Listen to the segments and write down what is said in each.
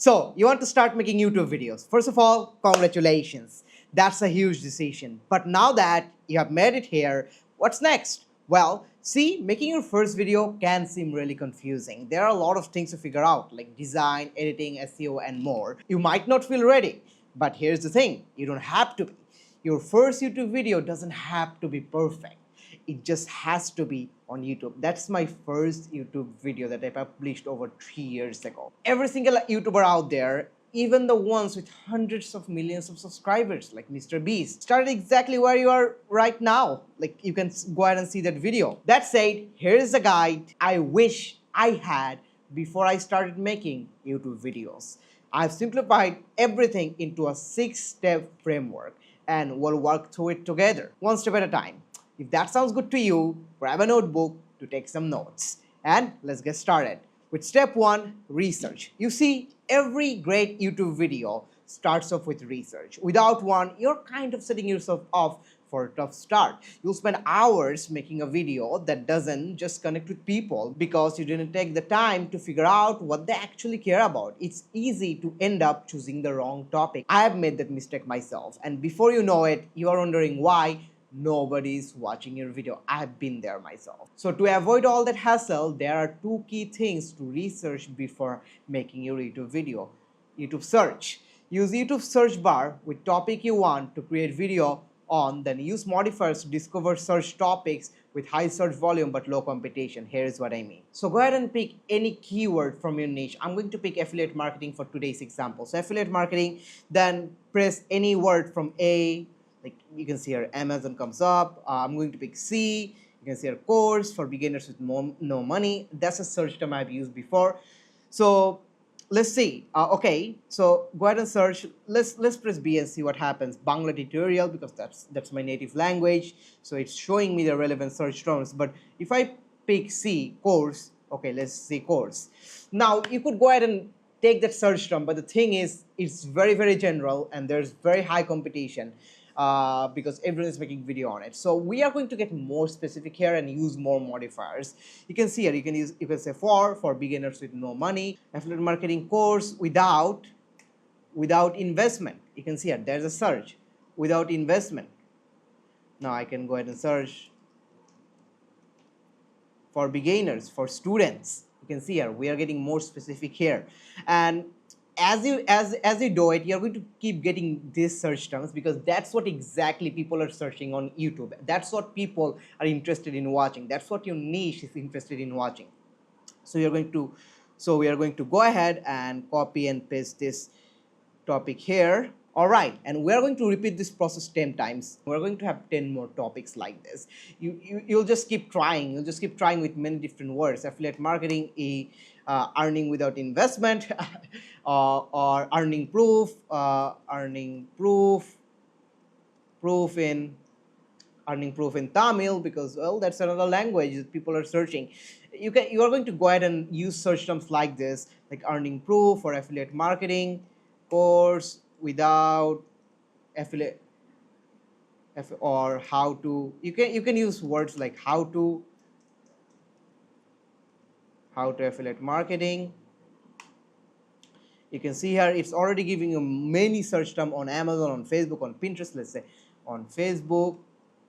So, you want to start making YouTube videos. First of all, congratulations. That's a huge decision. But now that you have made it here, what's next? Well, see, making your first video can seem really confusing. There are a lot of things to figure out, like design, editing, SEO, and more. You might not feel ready, but here's the thing, you don't have to be. Your first YouTube video doesn't have to be perfect. It just has to be on YouTube. That's my first YouTube video that I published over 3 years ago. Every single YouTuber out there, even the ones with hundreds of millions of subscribers like Mr. Beast, started exactly where you are right now. Like, you can go ahead and see that video. That said, here's a guide I wish I had before I started making YouTube videos. I've simplified everything into a 6-step framework and we'll work through it together, one step at a time. If that sounds good to you, grab a notebook to take some notes. And let's get started. With step 1, research. You see, every great YouTube video starts off with research. Without one, you're kind of setting yourself off for a tough start. You'll spend hours making a video that doesn't just connect with people because you didn't take the time to figure out what they actually care about. It's easy to end up choosing the wrong topic. I have made that mistake myself, and before you know it, you are wondering why nobody's watching your video. I've been there myself. So to avoid all that hassle, there are 2 key things to research before making your YouTube video. YouTube search. Use YouTube search bar with topic you want to create video on, then use modifiers to discover search topics with high search volume but low competition. Here's what I mean. So go ahead and pick any keyword from your niche. I'm going to pick affiliate marketing for today's example. So affiliate marketing, then press any word from A. Like you can see here, Amazon comes up. I'm going to pick C. You can see here, course for beginners with no money. That's a search term I've used before. So let's see. Okay, so go ahead and search. Let's press B and see what happens. Bangla tutorial, because that's my native language. So it's showing me the relevant search terms. But if I pick C, course, okay, let's see course. Now you could go ahead and take that search term, but the thing is, it's very, very general and there's very high competition. Because everyone is making video on it. So we are going to get more specific here and use more modifiers. You can see here, you can say for beginners with no money, affiliate marketing course without investment. You can see here, there's a search without investment. Now I can go ahead and search for beginners, for students. You can see here, we are getting more specific here. And as you do it, you're going to keep getting these search terms because that's what exactly people are searching on YouTube. That's what people are interested in watching. That's what your niche is interested in watching. So we are going to go ahead and copy and paste this topic here. All right, and we're going to repeat this process 10 times. We're going to have 10 more topics like this. You'll just keep trying. You'll just keep trying with many different words. Affiliate marketing, earning without investment, or earning proof in Tamil, because, well, that's another language that people are searching. You are going to go ahead and use search terms like this, like earning proof or affiliate marketing course without affiliate, or how to. You can use words like how to affiliate marketing. You can see here it's already giving you many search terms on Amazon, on Facebook, on Pinterest. Let's say on Facebook,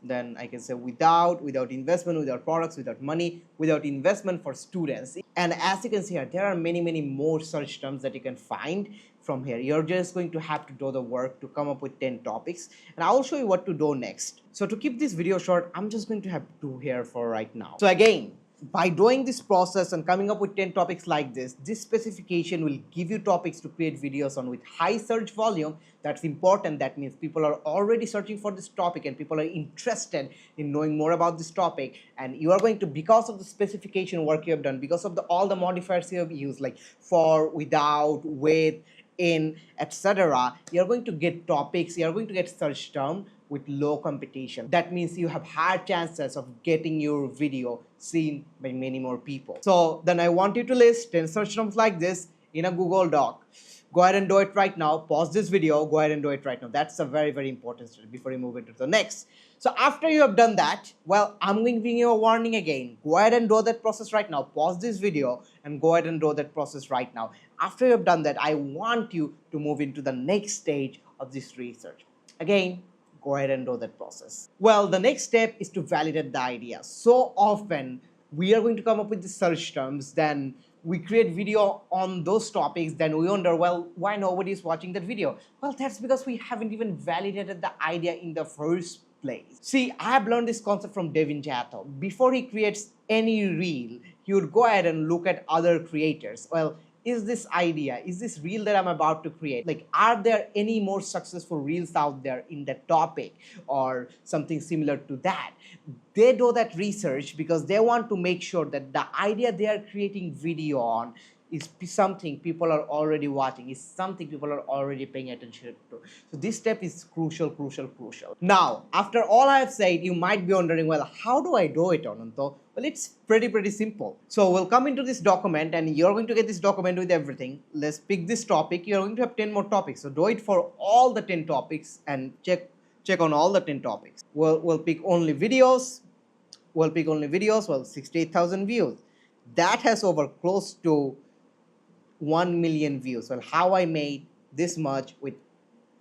then I can say without investment, without products, without money, without investment for students. And as you can see here, there are many more search terms that you can find from here. You're just going to have to do the work to come up with 10 topics, and I'll show you what to do next. So to keep this video short, I'm just going to have 2 here for right now. So again, by doing this process and coming up with 10 topics like this specification will give you topics to create videos on with high search volume. That's important. That means people are already searching for this topic and people are interested in knowing more about this topic. And you are going to, because of the specification work you have done, because of all the modifiers you have used, like for, without, with, in, etc., you're going to get topics, you're going to get search term with low competition. That means you have higher chances of getting your video seen by many more people. So then I want you to list 10 search terms like this. in a Google Doc. Go ahead and do it right now. Pause this video. Go ahead and do it right now. That's a very, very important step before you move into the next. So after you have done that, well, I'm giving you a warning again. Go ahead and do that process right now. Pause this video and go ahead and do that process right now. After you have done that, I want you to move into the next stage of this research. Again, go ahead and do that process. Well, the next step is to validate the idea. So often we are going to come up with the search terms, then we create video on those topics, then we wonder, well, why nobody is watching that video? Well, that's because we haven't even validated the idea in the first place. See, I have learned this concept from Devin Jatto. Before he creates any reel, he would go ahead and look at other creators. Well, is this idea, is this reel that I'm about to create, like, are there any more successful reels out there in that topic or something similar to that? They do that research because they want to make sure that the idea they are creating video on is something people are already watching, is something people are already paying attention to. So this step is crucial, crucial, crucial. Now, after all I have said, you might be wondering, well, how do I do it, Ananto? Well, it's pretty simple. So we'll come into this document and you're going to get this document with everything. Let's pick this topic. You're going to have 10 more topics. So do it for all the 10 topics and check on all the 10 topics. We'll pick only videos. Well, 68,000 views. That has over close to 1 million views. Well, how I made this much with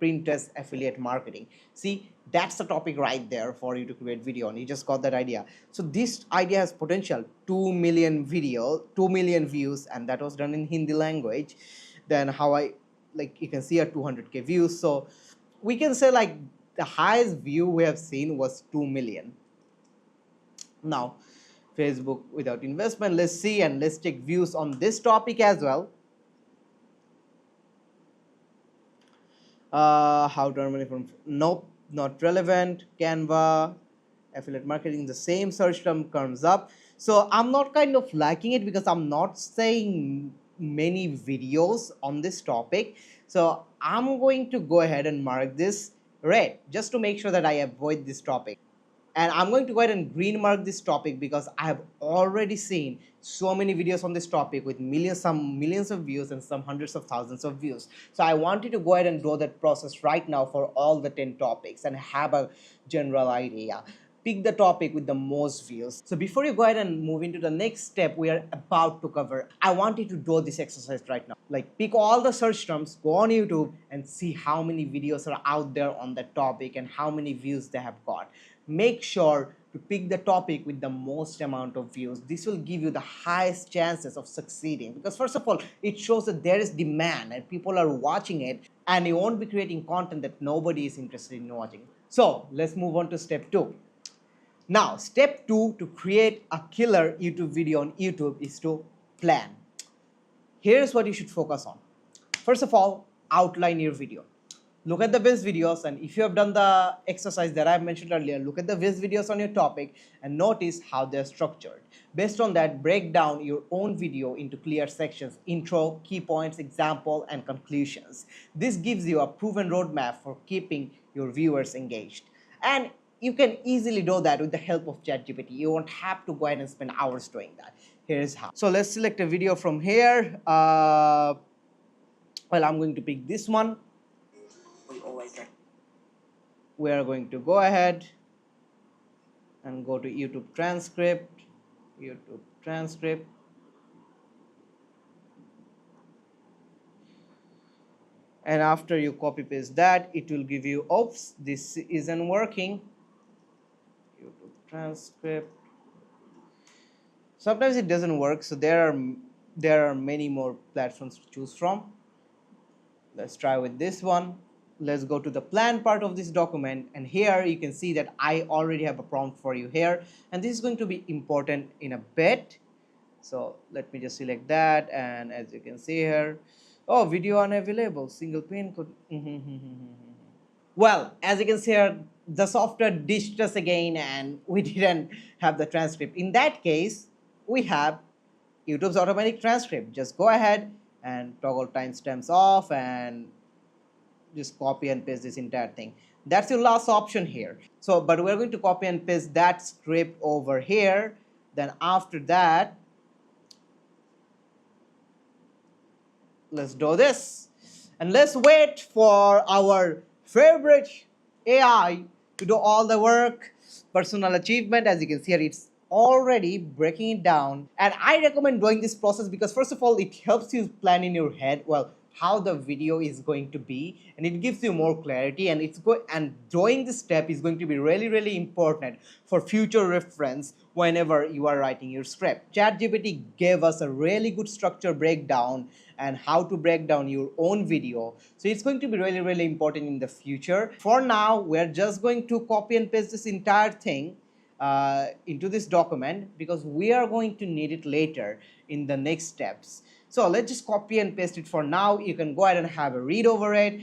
Pinterest affiliate marketing. See, that's the topic right there for you to create video on. You just got that idea. So this idea has potential 2 million views, and that was done in Hindi language. Then how I, like, you can see a 200k views. So we can say like the highest view we have seen was 2 million. Now, Facebook without investment, let's see, and let's check views on this topic as well. How to earn money from, nope, not relevant. Canva, affiliate marketing, the same search term comes up. So I'm not kind of liking it because I'm not saying many videos on this topic. So I'm going to go ahead and mark this red just to make sure that I avoid this topic. And I'm going to go ahead and green mark this topic because I have already seen so many videos on this topic with some millions of views and some hundreds of thousands of views. So I want you to go ahead and do that process right now for all the 10 topics and have a general idea. Pick the topic with the most views. So before you go ahead and move into the next step we are about to cover, I want you to do this exercise right now. Like, pick all the search terms, go on YouTube and see how many videos are out there on that topic and how many views they have got. Make sure to pick the topic with the most amount of views. This will give you the highest chances of succeeding because, first of all, it shows that there is demand and people are watching it, and you won't be creating content that nobody is interested in watching. So let's move on to step 2. Now, step 2 to create a killer YouTube video on YouTube is to plan. Here's what you should focus on. First of all, outline your video. Look at the best videos, and if you have done the exercise that I mentioned earlier, look at the best videos on your topic and notice how they're structured. Based on that, break down your own video into clear sections: intro, key points, example, and conclusions. This gives you a proven roadmap for keeping your viewers engaged. And you can easily do that with the help of ChatGPT. You won't have to go ahead and spend hours doing that. Here's how. So let's select a video from here. Well, I'm going to pick this one. We are going to go ahead and go to YouTube transcript. And after you copy paste that, it will give you, oops, this isn't working. YouTube transcript. Sometimes it doesn't work, so there are many more platforms to choose from. Let's try with this one. Let's go to the plan part of this document, and here you can see that I already have a prompt for you here, and this is going to be important in a bit. So let me just select that, and as you can see here, oh, video unavailable, single pane code. Well, as you can see here, the software ditched us again and we didn't have the transcript. In that case, we have YouTube's automatic transcript. Just go ahead and toggle timestamps off and just copy and paste this entire thing. That's your last option here. So, but we're going to copy and paste that script over here. Then after that, let's do this. And let's wait for our favorite AI to do all the work. Personal achievement, as you can see here, it's already breaking it down. And I recommend doing this process because first of all, it helps you plan in your head, well, how the video is going to be, and it gives you more clarity, and doing this step is going to be really important for future reference whenever you are writing your script. ChatGPT gave us a really good structure breakdown and how to break down your own video, so it's going to be really important in the future. For now, we're just going to copy and paste this entire thing into this document because we are going to need it later in the next steps. So let's just copy and paste it for now. You can go ahead and have a read over it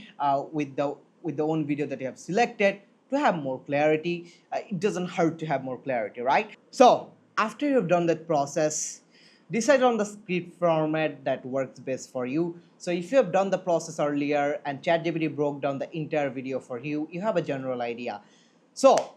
with the own video that you have selected to have more clarity. It doesn't hurt to have more clarity, right? So after you've done that process, decide on the script format that works best for you. So if you have done the process earlier and ChatGPT broke down the entire video for you, you have a general idea. So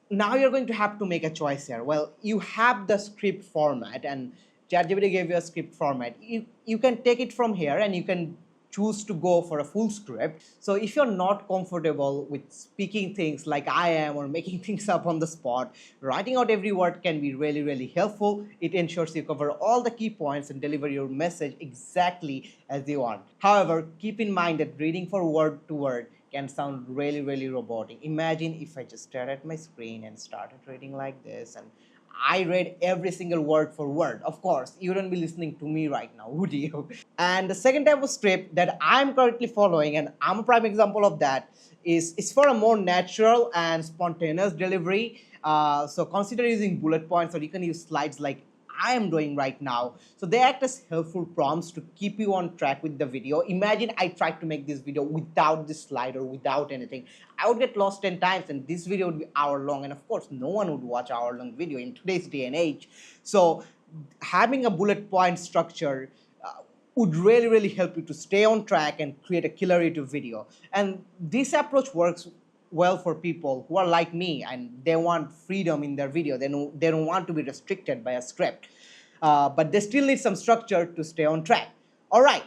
now you're going to have to make a choice here. Well, you have the script format and ChatGPT gave you a script format. You can take it from here and you can choose to go for a full script. So if you're not comfortable with speaking things like I am or making things up on the spot, writing out every word can be really helpful. It ensures you cover all the key points and deliver your message exactly as you want. However, keep in mind that reading for word to word can sound really robotic. Imagine if I just stared at my screen and started reading like this and I read every single word for word. Of course, you don't be listening to me right now, would you? And the second type of script that I'm currently following, and I'm a prime example of that, is for a more natural and spontaneous delivery. So consider using bullet points, or you can use slides like I am doing right now. So they act as helpful prompts to keep you on track with the video. Imagine I tried to make this video without this slide or without anything. I would get lost 10 times and this video would be hour long, and of course no one would watch hour long video in today's day and age. So having a bullet point structure would really help you to stay on track and create a killer YouTube video. And this approach works well for people who are like me and they want freedom in their video. They don't want to be restricted by a script, but they still need some structure to stay on track. All right,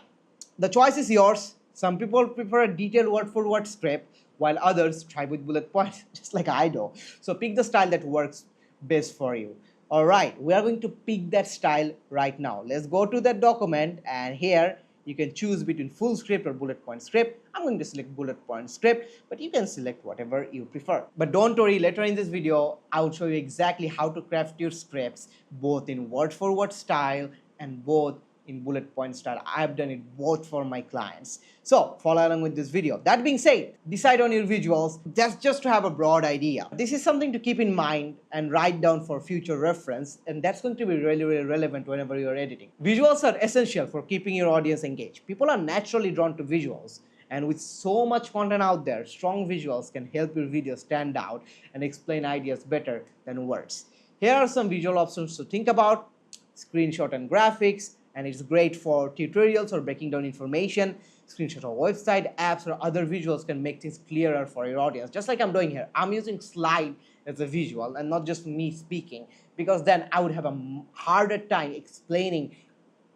the choice is yours. Some people prefer a detailed word for word script while others try with bullet points just like I do. So pick the style that works best for you. All right, we are going to pick that style right now. Let's go to that document, and here you can choose between full script or bullet point script. I'm going to select bullet point script, but you can select whatever you prefer. But don't worry, later in this video, I will show you exactly how to craft your scripts, both in word for word style and both in bullet point style. I have done it both for my clients. So follow along with this video. That being said, decide on your visuals. That's just to have a broad idea. This is something to keep in mind and write down for future reference, and that's going to be really relevant whenever you're editing. Visuals are essential for keeping your audience engaged. People are naturally drawn to visuals, and with so much content out there, strong visuals can help your video stand out and explain ideas better than words. Here are some visual options to think about: screenshot and graphics, and it's great for tutorials or breaking down information. Screenshot of website, apps, or other visuals can make things clearer for your audience. Just like I'm doing here, I'm using slide as a visual and not just me speaking, because then I would have a harder time explaining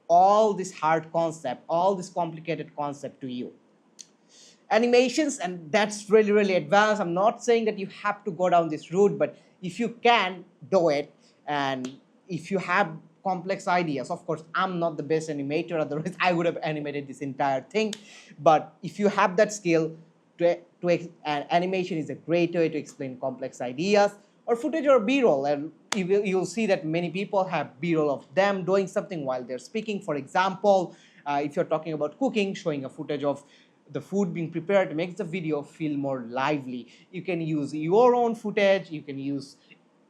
all this hard concept, all this complicated concept to you. Animations, and that's really advanced. I'm not saying that you have to go down this route, but if you can, do it. And if you have complex ideas, of course I'm not the best animator, otherwise I would have animated this entire thing, but if you have that skill, animation is a great way to explain complex ideas. Or footage or b-roll, and you'll see that many people have b-roll of them doing something while they're speaking. For example, if you're talking about cooking, showing a footage of the food being prepared makes the video feel more lively. You can use your own footage, you can use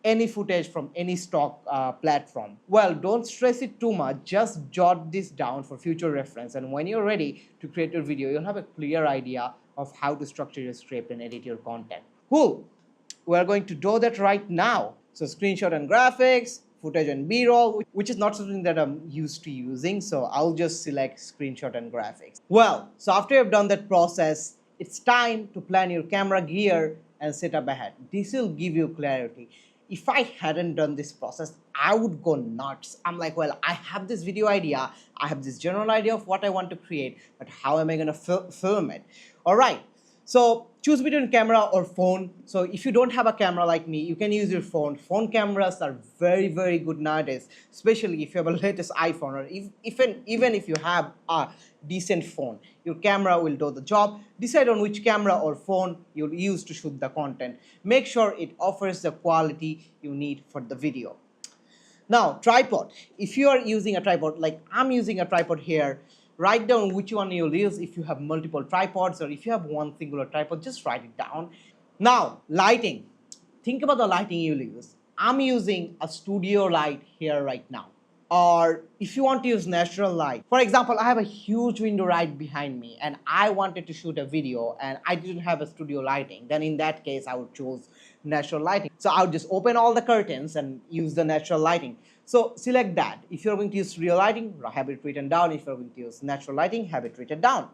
any footage from any stock platform. Well, don't stress it too much, just jot this down for future reference, and when you're ready to create your video, you'll have a clear idea of how to structure your script and edit your content. Cool, we're going to do that right now. So screenshot and graphics, footage and b-roll, which is not something that I'm used to using, so I'll just select screenshot and graphics. Well, so after you've done that process, it's time to plan your camera gear and set up ahead. This will give you clarity. if I hadn't done this process, I would go nuts. I'm like, well, I have this video idea, I have this general idea of what I want to create, but how am I going to film it? All right. So choose between camera or phone. So if you don't have a camera like me, you can use your phone. Phone cameras are very, very good nowadays, especially if you have a latest iPhone, or even if you have a decent phone, your camera will do the job. Decide on which camera or phone you'll use to shoot the content. Make sure it offers the quality you need for the video. Now, tripod. If you are using a tripod, like I'm using a tripod here, write down which one you'll use. If you have multiple tripods or if you have one singular tripod, just write it down. Now, lighting. Think about the lighting you'll use. I'm using a studio light here right now. Or if you want to use natural light. For example, I have a huge window right behind me and I wanted to shoot a video and I didn't have a studio lighting. Then in that case, I would choose natural lighting. So I would just open all the curtains and use the natural lighting. So select that. If you're going to use studio lighting, have it written down. If you're going to use natural lighting, have it written down.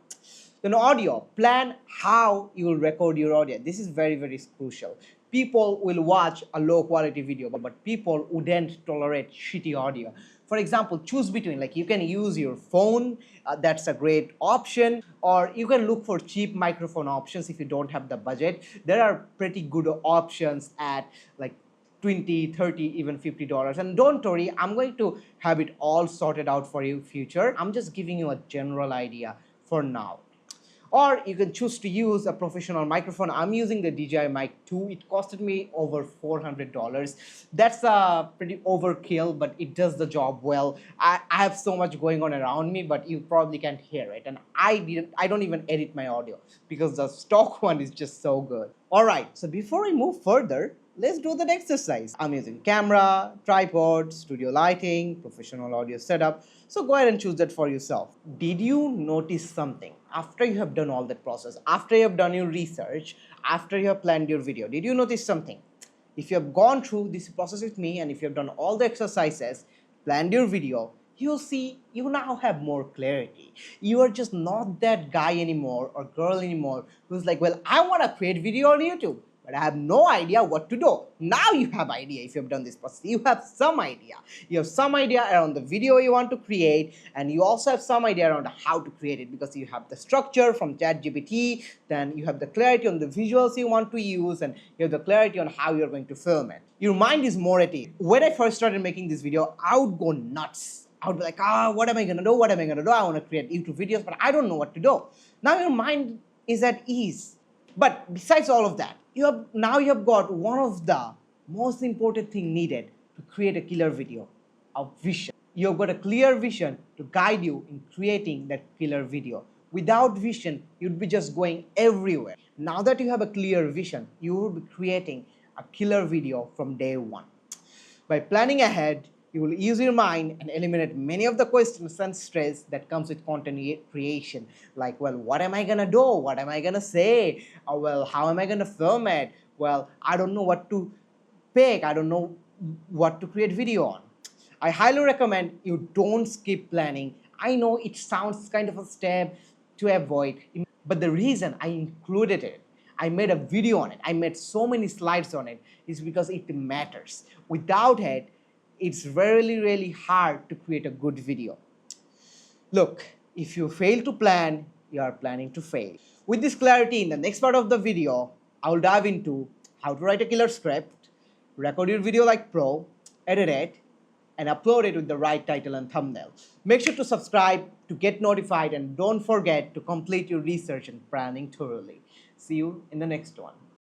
Then audio, plan how you will record your audio. This is very, very crucial. People will watch a low quality video, but people wouldn't tolerate shitty audio. For example, choose between, like you can use your phone, that's a great option, or you can look for cheap microphone options if you don't have the budget. There are pretty good options at like $20, $30, even $50. And don't worry, I'm going to have it all sorted out for you future. I'm just giving you a general idea for now. Or you can choose to use a professional microphone. I'm using the DJI Mic 2. It costed me over $400. That's a pretty overkill, but it does the job well. I have so much going on around me, but you probably can't hear it. And I don't even edit my audio because the stock one is just so good. All right, so before we move further, let's do that exercise. I'm using camera, tripod, studio lighting, professional audio setup. So go ahead and choose that for yourself. Did you notice something after you have done all that process, after you have done your research, after you have planned your video? Did you notice something? If you have gone through this process with me and if you have done all the exercises, planned your video, you'll see you now have more clarity. You are just not that guy anymore or girl anymore who's like, well, I want to create video on YouTube, but I have no idea what to do. Now you have idea. If you have done this process, you have some idea. You have some idea around the video you want to create, and you also have some idea around how to create it because you have the structure from ChatGPT, then you have the clarity on the visuals you want to use, and you have the clarity on how you're going to film it. Your mind is more at ease. When I first started making this video, I would go nuts. I would be like, what am I gonna do? What am I gonna do? I wanna create YouTube videos, but I don't know what to do. Now your mind is at ease. But besides all of that, you have got one of the most important thing needed to create a killer video, a vision. You've got a clear vision to guide you in creating that killer video. Without vision, you'd be just going everywhere. Now that you have a clear vision, you will be creating a killer video from day one. By planning ahead, you will ease your mind and eliminate many of the questions and stress that comes with content creation. Like, well, what am I gonna do? What am I gonna say? Or, well, how am I gonna film it? Well, I don't know what to pick. I don't know what to create video on. I highly recommend you don't skip planning. I know it sounds kind of a step to avoid, but the reason I included it, I made a video on it, I made so many slides on it, is because it matters. Without it, it's really, really hard to create a good video. Look, if you fail to plan, you are planning to fail. With this clarity, in the next part of the video, I will dive into how to write a killer script, record your video like pro, edit it, and upload it with the right title and thumbnail. Make sure to subscribe to get notified, and don't forget to complete your research and planning thoroughly. See you in the next one.